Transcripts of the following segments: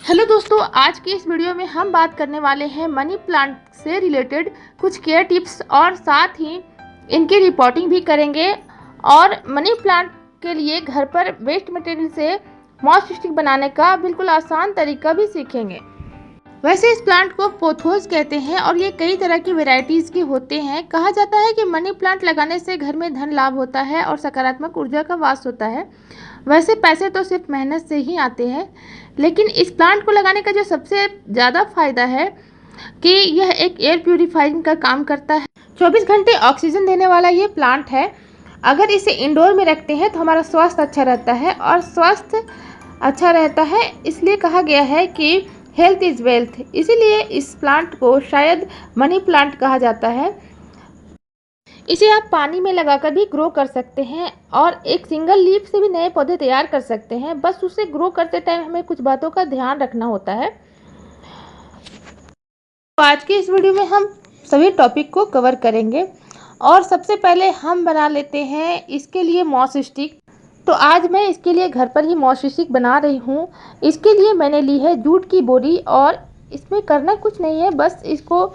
Hello दोस्तों, आज की इस वीडियो में हम बात करने वाले हैं मनी प्लांट से रिलेटेड कुछ केयर टिप्स और साथ ही इनकी रिपोर्टिंग भी करेंगे और मनी प्लांट के लिए घर पर वेस्ट मटेरियल से मॉस स्टिक बनाने का बिल्कुल आसान तरीका भी सीखेंगे। वैसे इस प्लांट को पोथोस कहते हैं और ये कई तरह की वैरायटीज़ के होते हैं। कहा जाता है कि मनी प्लांट लगाने से घर में धन लाभ होता है और सकारात्मक ऊर्जा का वास होता है। वैसे पैसे तो सिर्फ मेहनत से ही आते हैं, लेकिन इस प्लांट को लगाने का जो सबसे ज़्यादा फायदा है कि यह एक एयर प्यूरिफाइंग का काम करता है। 24 घंटे ऑक्सीजन देने वाला ये प्लांट है। अगर इसे इंडोर में रखते हैं तो हमारा स्वास्थ्य अच्छा रहता है और स्वास्थ्य अच्छा रहता है, इसलिए कहा गया है कि हेल्थ इज़ वेल्थ। इसीलिए इस प्लांट को शायद मनी प्लांट कहा जाता है। इसे आप पानी में लगाकर भी ग्रो कर सकते हैं और एक सिंगल लीफ से भी नए पौधे तैयार कर सकते हैं। बस उसे ग्रो करते टाइम हमें कुछ बातों का ध्यान रखना होता है। तो आज के इस वीडियो में हम सभी टॉपिक को कवर करेंगे और सबसे पहले हम बना लेते हैं इसके लिए मॉस स्टिक। तो आज मैं इसके लिए घर पर ही मॉस स्टिक बना रही हूँ। इसके लिए मैंने ली है जूट की बोरी और इसमें करना कुछ नहीं है, बस इसको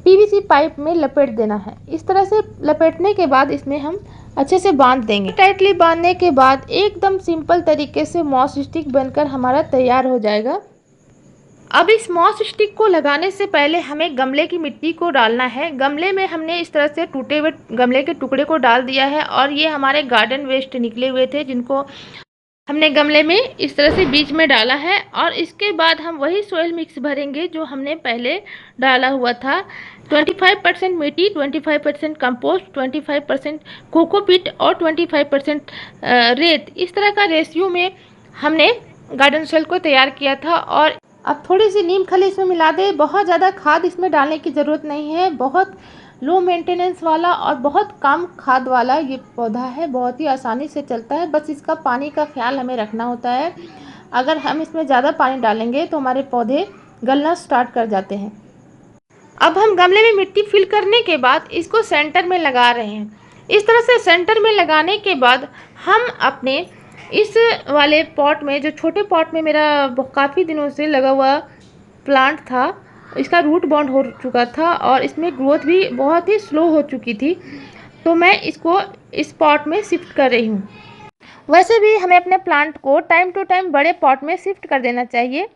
पीवीसी पाइप में लपेट देना है। इस तरह से लपेटने के बाद इसमें हम अच्छे से बांध देंगे। टाइटली बांधने के बाद एकदम सिंपल तरीके से मॉस स्टिक बनकर हमारा तैयार हो जाएगा। अब इस मॉस स्टिक को लगाने से पहले हमें गमले की मिट्टी को डालना है। गमले में हमने इस तरह से टूटे हुए गमले के टुकड़े को डाल दिया है और ये हमारे गार्डन वेस्ट निकले हुए थे जिनको हमने गमले में इस तरह से बीच में डाला है। और इसके बाद हम वही सोइल मिक्स भरेंगे जो हमने पहले डाला हुआ था। 25% मिट्टी, 25% कंपोस्ट, 25% कोकोपीट और 25% रेत, इस तरह का रेशियो में हमने गार्डन सोइल को तैयार किया था। और अब थोड़ी सी नीम खली इसमें मिला दे। बहुत ज़्यादा खाद इसमें डालने की ज़रूरत नहीं है। बहुत लो मेंटेनेंस वाला और बहुत कम खाद वाला ये पौधा है, बहुत ही आसानी से चलता है। बस इसका पानी का ख्याल हमें रखना होता है। अगर हम इसमें ज़्यादा पानी डालेंगे तो हमारे पौधे गलना स्टार्ट कर जाते हैं। अब हम गमले में मिट्टी फिल करने के बाद इसको सेंटर में लगा रहे हैं। इस तरह से सेंटर में लगाने के बाद हम अपने इस वाले पॉट में, जो छोटे पॉट में मेरा काफ़ी दिनों से लगा हुआ प्लांट था, इसका रूट बाउंड हो चुका था और इसमें ग्रोथ भी बहुत ही स्लो हो चुकी थी, तो मैं इसको इस पॉट में शिफ्ट कर रही हूँ। वैसे भी हमें अपने प्लांट को टाइम टू टाइम बड़े पॉट में शिफ्ट कर देना चाहिए।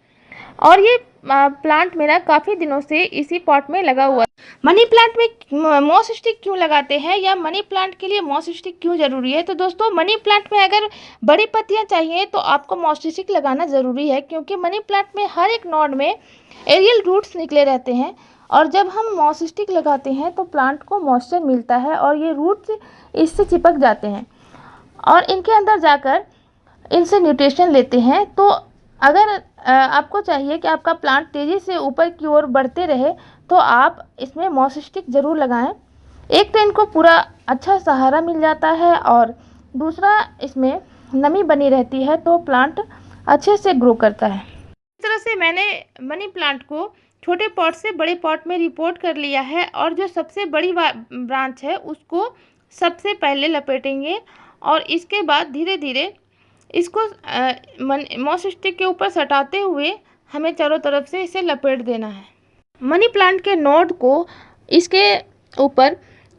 और ये प्लांट मेरा काफ़ी दिनों से इसी पॉट में लगा हुआ है। मनी प्लांट में मॉस स्टिक क्यों लगाते हैं या मनी प्लांट के लिए मॉस स्टिक क्यों ज़रूरी है? तो दोस्तों, मनी प्लांट में अगर बड़ी पत्तियां चाहिए तो आपको मॉस स्टिक लगाना ज़रूरी है, क्योंकि मनी प्लांट में हर एक नोड में एरियल रूट्स निकले रहते हैं और जब हम मॉस स्टिक लगाते हैं तो प्लांट को मॉइस्चर मिलता है और ये रूट्स इससे चिपक जाते हैं और इनके अंदर जाकर इनसे न्यूट्रिशन लेते हैं। तो अगर आपको चाहिए कि आपका प्लांट तेज़ी से ऊपर की ओर बढ़ते रहे तो आप इसमें मॉस स्टिक ज़रूर लगाएं। एक तो इनको पूरा अच्छा सहारा मिल जाता है और दूसरा इसमें नमी बनी रहती है तो प्लांट अच्छे से ग्रो करता है। इस तरह से मैंने मनी प्लांट को छोटे पॉट से बड़े पॉट में रिपोर्ट कर लिया है और जो सबसे बड़ी ब्रांच है उसको सबसे पहले लपेटेंगे और इसके बाद धीरे धीरे इसको मॉस स्टिक के ऊपर सटाते हुए हमें चारों तरफ से इसे लपेट देना है। मनी प्लांट के नोड को इसके ऊपर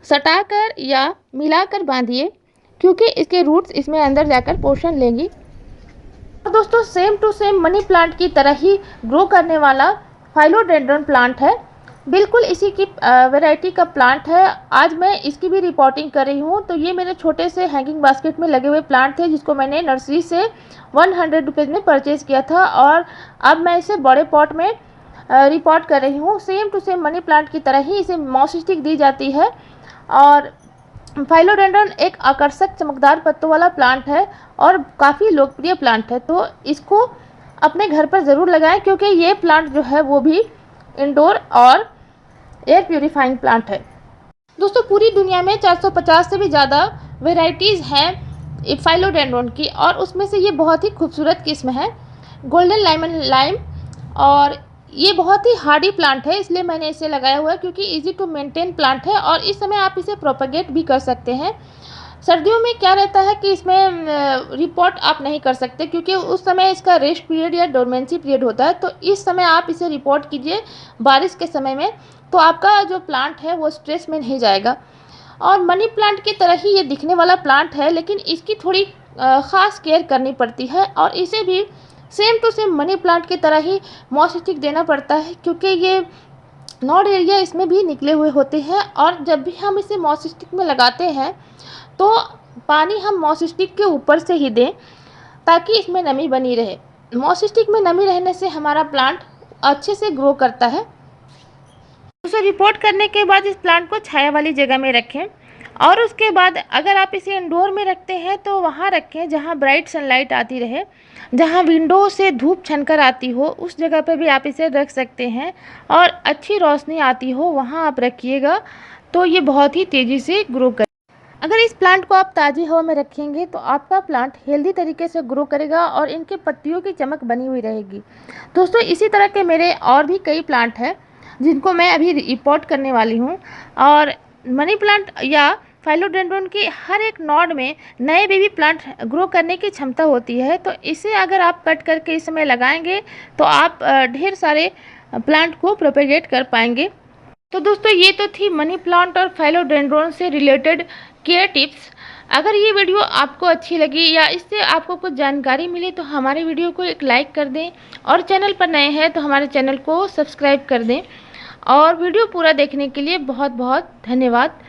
सटाकर या मिलाकर बांधिए, क्योंकि इसके रूट्स इसमें अंदर जाकर पोषण लेंगी। और दोस्तों, same to same money plant की तरह ही ग्रो करने वाला फाइलोडेंड्रन प्लांट है, बिल्कुल इसी की वैरायटी का प्लांट है। आज मैं इसकी भी रिपोर्टिंग कर रही हूँ। तो ये मेरे छोटे से हैंगिंग बास्केट में लगे हुए प्लांट थे जिसको मैंने नर्सरी से 100 रुपीज़ में परचेज़ किया था और अब मैं इसे बड़े पॉट में रिपोर्ट कर रही हूँ। Same to same money plant की तरह ही इसे मॉस स्टिक दी जाती है और फाइलोडेंड्रन एक आकर्षक चमकदार पत्तों वाला प्लांट है और काफ़ी लोकप्रिय प्लांट है। तो इसको अपने घर पर ज़रूर लगाएं, क्योंकि ये प्लांट जो है वो भी इंडोर और एयर प्यूरिफाइंग प्लांट है। दोस्तों, पूरी दुनिया में 450 से भी ज़्यादा वेराइटीज़ हैं फाइलोडेंड्रन की और उसमें से ये बहुत ही खूबसूरत किस्म है गोल्डन लाइमन लाइम। और ये बहुत ही हार्डी प्लांट है, इसलिए मैंने इसे लगाया हुआ है, क्योंकि इजी टू मेंटेन प्लांट है और इस समय आप इसे प्रोपेगेट भी कर सकते हैं। सर्दियों में क्या रहता है कि इसमें रिपोर्ट आप नहीं कर सकते, क्योंकि उस समय इसका रेस्ट पीरियड या डोरमेंसी पीरियड होता है। तो इस समय आप इसे रिपोर्ट कीजिए बारिश के समय में, तो आपका जो प्लांट है वो स्ट्रेस में नहीं जाएगा। और मनी प्लांट की तरह ही ये दिखने वाला प्लांट है, लेकिन इसकी थोड़ी ख़ास केयर करनी पड़ती है, और इसे भी same to same money plant की तरह ही मॉस स्टिक देना पड़ता है, क्योंकि ये नॉड एरिया इसमें भी निकले हुए होते हैं। और जब भी हम इसे मॉस स्टिक में लगाते हैं तो पानी हम मॉस स्टिक के ऊपर से ही दें, ताकि इसमें नमी बनी रहे। मॉस स्टिक में नमी रहने से हमारा प्लांट अच्छे से ग्रो करता है। उसे रिपोर्ट करने के बाद इस प्लांट को छाया वाली जगह में रखें, और उसके बाद अगर आप इसे इंडोर में रखते हैं तो वहाँ रखें जहाँ ब्राइट सनलाइट आती रहे, जहाँ विंडो से धूप छनकर आती हो उस जगह पर भी आप इसे रख सकते हैं, और अच्छी रोशनी आती हो वहाँ आप रखिएगा, तो ये बहुत ही तेज़ी से ग्रो कर। अगर इस प्लांट को आप ताज़ी हवा में रखेंगे तो आपका प्लांट हेल्दी तरीके से ग्रो करेगा और इनके पत्तियों की चमक बनी हुई रहेगी। दोस्तों, इसी तरह के मेरे और भी कई प्लांट हैं जिनको मैं अभी रिपोर्ट करने वाली हूँ। और मनी प्लांट या फाइलोडेंड्रोन की हर एक नॉड में नए बेबी प्लांट ग्रो करने की क्षमता होती है, तो इसे अगर आप कट करके इस समय लगाएंगे तो आप ढेर सारे प्लांट को प्रोपेगेट कर पाएंगे। तो दोस्तों, ये तो थी मनी प्लांट और फाइलोडेंड्रोन से रिलेटेड केयर टिप्स। अगर ये वीडियो आपको अच्छी लगी या इससे आपको कुछ जानकारी मिली तो हमारे वीडियो को एक लाइक कर दें, और चैनल पर नए हैं तो हमारे चैनल को सब्सक्राइब कर दें। और वीडियो पूरा देखने के लिए बहुत बहुत धन्यवाद।